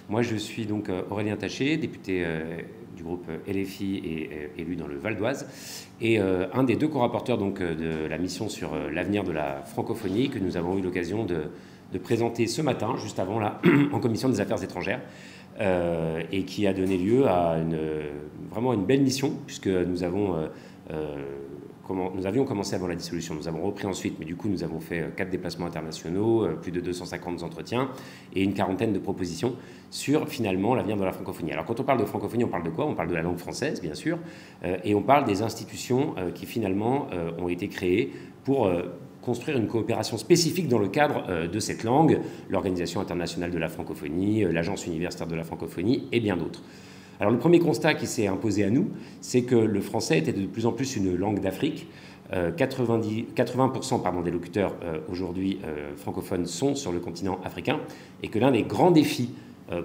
Moi, je suis donc Aurélien Taché, député du groupe LFI et élu dans le Val d'Oise, et un des deux co-rapporteurs de la mission sur l'avenir de la francophonie que nous avons eu l'occasion de présenter ce matin, juste avant, là, en commission des affaires étrangères, et qui a donné lieu à vraiment une belle mission, puisque nous avions commencé avant la dissolution, nous avons repris ensuite, mais du coup nous avons fait 4 déplacements internationaux, plus de 250 entretiens et une quarantaine de propositions sur finalement l'avenir de la francophonie. Alors quand on parle de francophonie, on parle de quoi? On parle de la langue française, bien sûr, et on parle des institutions qui finalement ont été créées pour construire une coopération spécifique dans le cadre de cette langue, l'Organisation internationale de la francophonie, l'Agence universitaire de la francophonie et bien d'autres. Alors le premier constat qui s'est imposé à nous, c'est que le français était de plus en plus une langue d'Afrique. 80% des locuteurs aujourd'hui francophones sont sur le continent africain, et que l'un des grands défis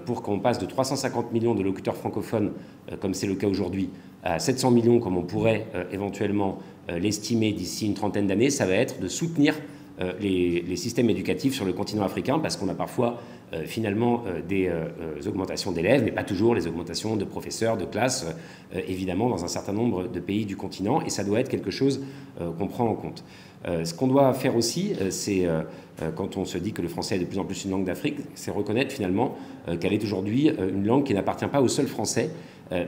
pour qu'on passe de 350 millions de locuteurs francophones, comme c'est le cas aujourd'hui, à 700 millions, comme on pourrait éventuellement l'estimer d'ici une trentaine d'années, ça va être de soutenir les systèmes éducatifs sur le continent africain, parce qu'on a parfois finalement des augmentations d'élèves, mais pas toujours les augmentations de professeurs, de classes, évidemment, dans un certain nombre de pays du continent, et ça doit être quelque chose qu'on prend en compte. Ce qu'on doit faire aussi, c'est, quand on se dit que le français est de plus en plus une langue d'Afrique, c'est reconnaître finalement qu'elle est aujourd'hui une langue qui n'appartient pas au seul français,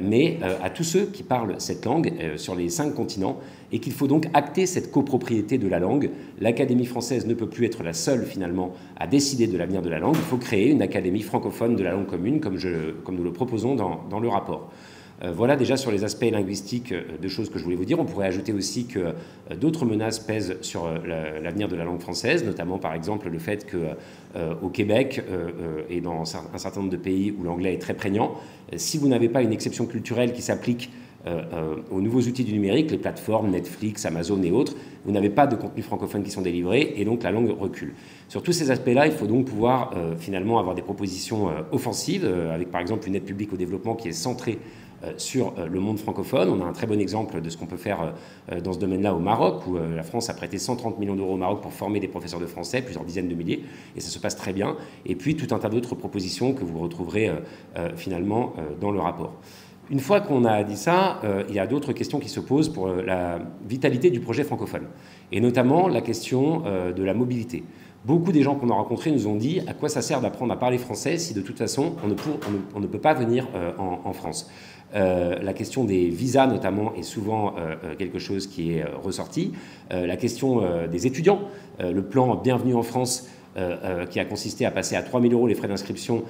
mais à tous ceux qui parlent cette langue sur les 5 continents, et qu'il faut donc acter cette copropriété de la langue. L'Académie française ne peut plus être la seule finalement à décider de l'avenir de la langue. Il faut créer une académie francophone de la langue commune, comme nous le proposons dans le rapport. Voilà déjà sur les aspects linguistiques de choses que je voulais vous dire. On pourrait ajouter aussi que d'autres menaces pèsent sur l'avenir de la langue française, notamment par exemple le fait qu'au Québec et dans un certain nombre de pays où l'anglais est très prégnant, si vous n'avez pas une exception culturelle qui s'applique aux nouveaux outils du numérique, les plateformes Netflix, Amazon et autres, vous n'avez pas de contenus francophones qui sont délivrés, et donc la langue recule. Sur tous ces aspects-là, il faut donc pouvoir finalement avoir des propositions offensives, avec par exemple une aide publique au développement qui est centrée sur le monde francophone. On a un très bon exemple de ce qu'on peut faire dans ce domaine-là au Maroc, où la France a prêté 130 millions d'euros au Maroc pour former des professeurs de français, plusieurs dizaines de milliers, et ça se passe très bien. Et puis tout un tas d'autres propositions que vous retrouverez finalement dans le rapport. Une fois qu'on a dit ça, il y a d'autres questions qui se posent pour la vitalité du projet francophone, et notamment la question de la mobilité. Beaucoup des gens qu'on a rencontrés nous ont dit à quoi ça sert d'apprendre à parler français si de toute façon on ne peut pas venir en France. La question des visas notamment est souvent quelque chose qui est ressorti. La question des étudiants, le plan Bienvenue en France, qui a consisté à passer à 3 000 € les frais d'inscription,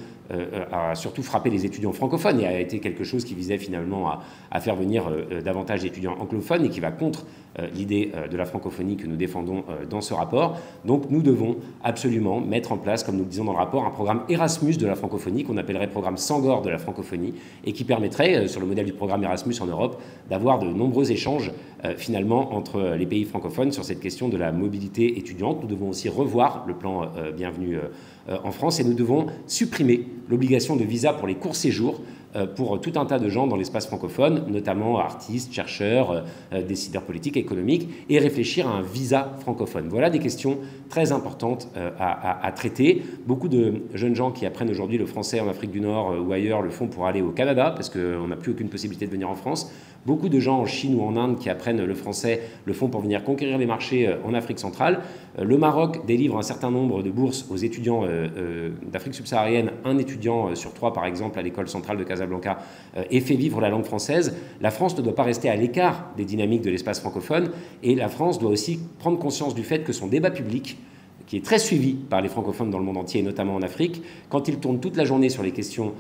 a surtout frappé les étudiants francophones et a été quelque chose qui visait finalement à faire venir davantage d'étudiants anglophones, et qui va contre l'idée de la francophonie que nous défendons dans ce rapport. Donc nous devons absolument mettre en place, comme nous le disons dans le rapport, un programme Erasmus de la francophonie, qu'on appellerait programme Sangor de la francophonie, et qui permettrait, sur le modèle du programme Erasmus en Europe, d'avoir de nombreux échanges finalement entre les pays francophones sur cette question de la mobilité étudiante. Nous devons aussi revoir le plan Bienvenue en France, et nous devons supprimer l'obligation de visa pour les courts séjours pour tout un tas de gens dans l'espace francophone, notamment artistes, chercheurs, décideurs politiques, économiques, et réfléchir à un visa francophone. Voilà des questions très importantes à traiter. Beaucoup de jeunes gens qui apprennent aujourd'hui le français en Afrique du Nord ou ailleurs le font pour aller au Canada, parce qu'on n'a plus aucune possibilité de venir en France. Beaucoup de gens en Chine ou en Inde qui apprennent le français le font pour venir conquérir les marchés en Afrique centrale. Le Maroc délivre un certain nombre de bourses aux étudiants d'Afrique subsaharienne, un étudiant sur 3 par exemple à l'école centrale de Casablanca, et fait vivre la langue française. La France ne doit pas rester à l'écart des dynamiques de l'espace francophone, et la France doit aussi prendre conscience du fait que son débat public, qui est très suivi par les francophones dans le monde entier, et notamment en Afrique, quand ils tournent toute la journée sur les questions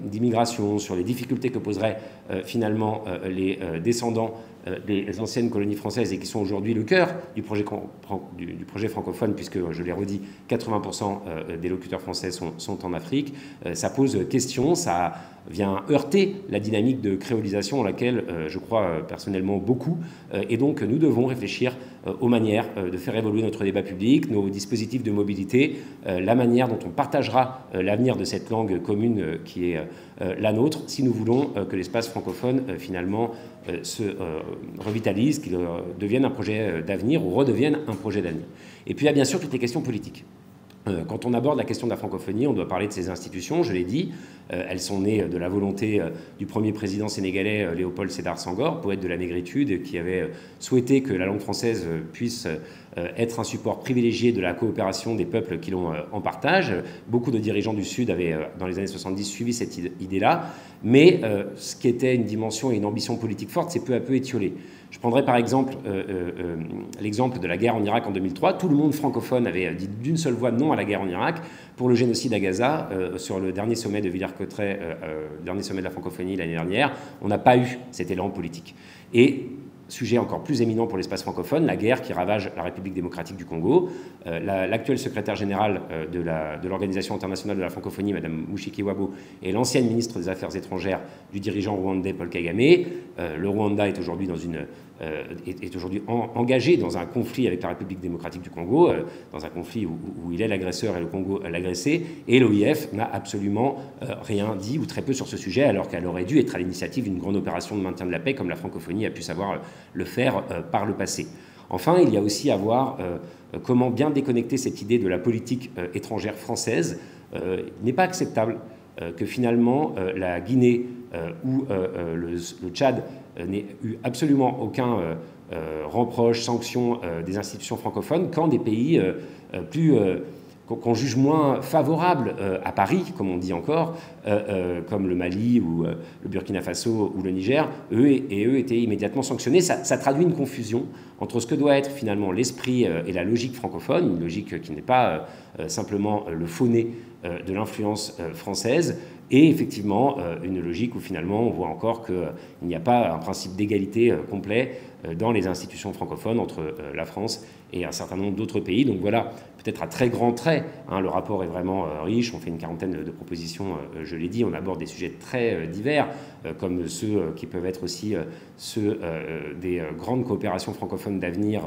d'immigration, sur les difficultés que poseraient finalement les descendants des anciennes colonies françaises, et qui sont aujourd'hui le cœur du projet francophone, puisque, je l'ai redit, 80% des locuteurs français sont en Afrique, ça pose question, ça vient heurter la dynamique de créolisation dans laquelle je crois personnellement beaucoup, et donc nous devons réfléchir aux manières de faire évoluer notre débat public, nos dispositifs de mobilité, la manière dont on partagera l'avenir de cette langue commune qui est la nôtre, si nous voulons que l'espace francophone finalement se revitalise, qu'il devienne un projet d'avenir, ou redevienne un projet d'avenir. Et puis il y a bien sûr toutes les questions politiques. Quand on aborde la question de la francophonie, on doit parler de ses institutions, je l'ai dit. elles sont nées de la volonté du premier président sénégalais Léopold Sédar Senghor, poète de la négritude, qui avait souhaité que la langue française puisse être un support privilégié de la coopération des peuples qui l'ont en partage. Beaucoup de dirigeants du Sud avaient, dans les années 70, suivi cette idée-là, mais ce qui était une dimension et une ambition politique forte s'est peu à peu étiolé. Je prendrai par exemple l'exemple de la guerre en Irak en 2003. Tout le monde francophone avait dit d'une seule voix non à la guerre en Irak. Pour le génocide à Gaza, sur le dernier sommet de Villers-Cotterêts, dernier sommet de la francophonie l'année dernière, on n'a pas eu cet élan politique. Et sujet encore plus éminent pour l'espace francophone, la guerre qui ravage la République démocratique du Congo. L'actuel secrétaire général de l'Organisation internationale de la francophonie, Mme Mushikiwabo, est l'ancienne ministre des Affaires étrangères du dirigeant rwandais Paul Kagame. Le Rwanda est aujourd'hui engagé dans un conflit avec la République démocratique du Congo, dans un conflit où il est l'agresseur et le Congo l'agressé, et l'OIF n'a absolument rien dit, ou très peu, sur ce sujet, alors qu'elle aurait dû être à l'initiative d'une grande opération de maintien de la paix, comme la francophonie a pu savoir le faire par le passé. Enfin, il y a aussi à voir comment bien déconnecter cette idée de la politique étrangère française. Il n'est pas acceptable que finalement la Guinée ou le Tchad n'aient eu absolument aucun reproche, sanction des institutions francophones, quand des pays qu'on juge moins favorables à Paris, comme on dit encore, comme le Mali ou le Burkina Faso ou le Niger, eux étaient immédiatement sanctionnés. Ça traduit une confusion entre ce que doit être finalement l'esprit et la logique francophone, une logique qui n'est pas simplement le faux nez de l'influence française, et effectivement une logique où finalement on voit encore qu'il n'y a pas un principe d'égalité complet dans les institutions francophones entre la France et un certain nombre d'autres pays. Donc voilà, peut-être à très grands traits, le rapport est vraiment riche, on fait une quarantaine de propositions, je l'ai dit, on aborde des sujets très divers, comme ceux qui peuvent être aussi ceux des grandes coopérations francophones d'avenir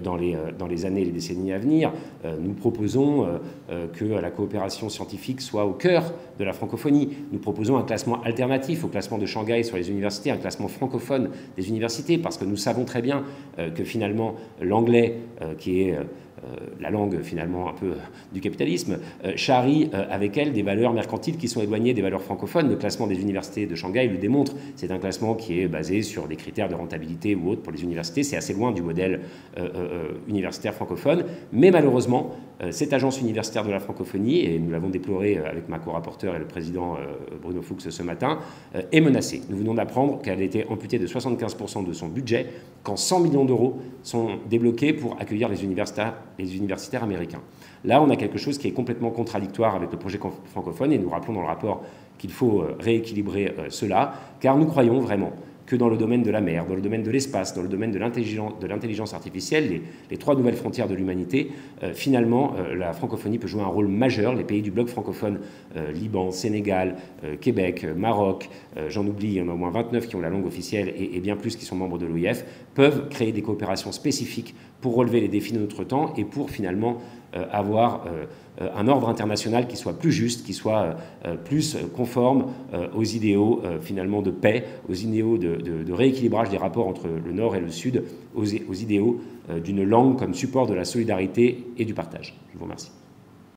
dans les années et les décennies à venir. Nous proposons que la coopération scientifique soit au cœur de la francophonie. Nous proposons un classement alternatif au classement de Shanghai sur les universités, un classement francophone des universités, parce que nous savons très bien que finalement l'anglais, qui est la langue finalement un peu du capitalisme, charrie avec elle des valeurs mercantiles qui sont éloignées des valeurs francophones. Le classement des universités de Shanghai le démontre. C'est un classement qui est basé sur des critères de rentabilité ou autres pour les universités. C'est assez loin du modèle universitaire francophone. Mais malheureusement, cette agence universitaire de la francophonie, et nous l'avons déploré avec ma co-rapporteure et le président Bruno Fuchs ce matin, est menacée. Nous venons d'apprendre qu'elle a été amputée de 75% de son budget, quand 100 millions d'euros sont débloqués pour accueillir les universitaires américains. Là, on a quelque chose qui est complètement contradictoire avec le projet francophone, et nous rappelons dans le rapport qu'il faut rééquilibrer cela, car nous croyons vraiment que dans le domaine de la mer, dans le domaine de l'espace, dans le domaine de l'intelligence artificielle, les trois nouvelles frontières de l'humanité, finalement, la francophonie peut jouer un rôle majeur. Les pays du bloc francophone, Liban, Sénégal, Québec, Maroc, j'en oublie, il y en a au moins 29 qui ont la langue officielle et bien plus qui sont membres de l'OIF, peuvent créer des coopérations spécifiques pour relever les défis de notre temps et pour finalement avoir un ordre international qui soit plus juste, qui soit plus conforme aux idéaux finalement de paix, aux idéaux de rééquilibrage des rapports entre le Nord et le Sud, aux idéaux d'une langue comme support de la solidarité et du partage. Je vous remercie.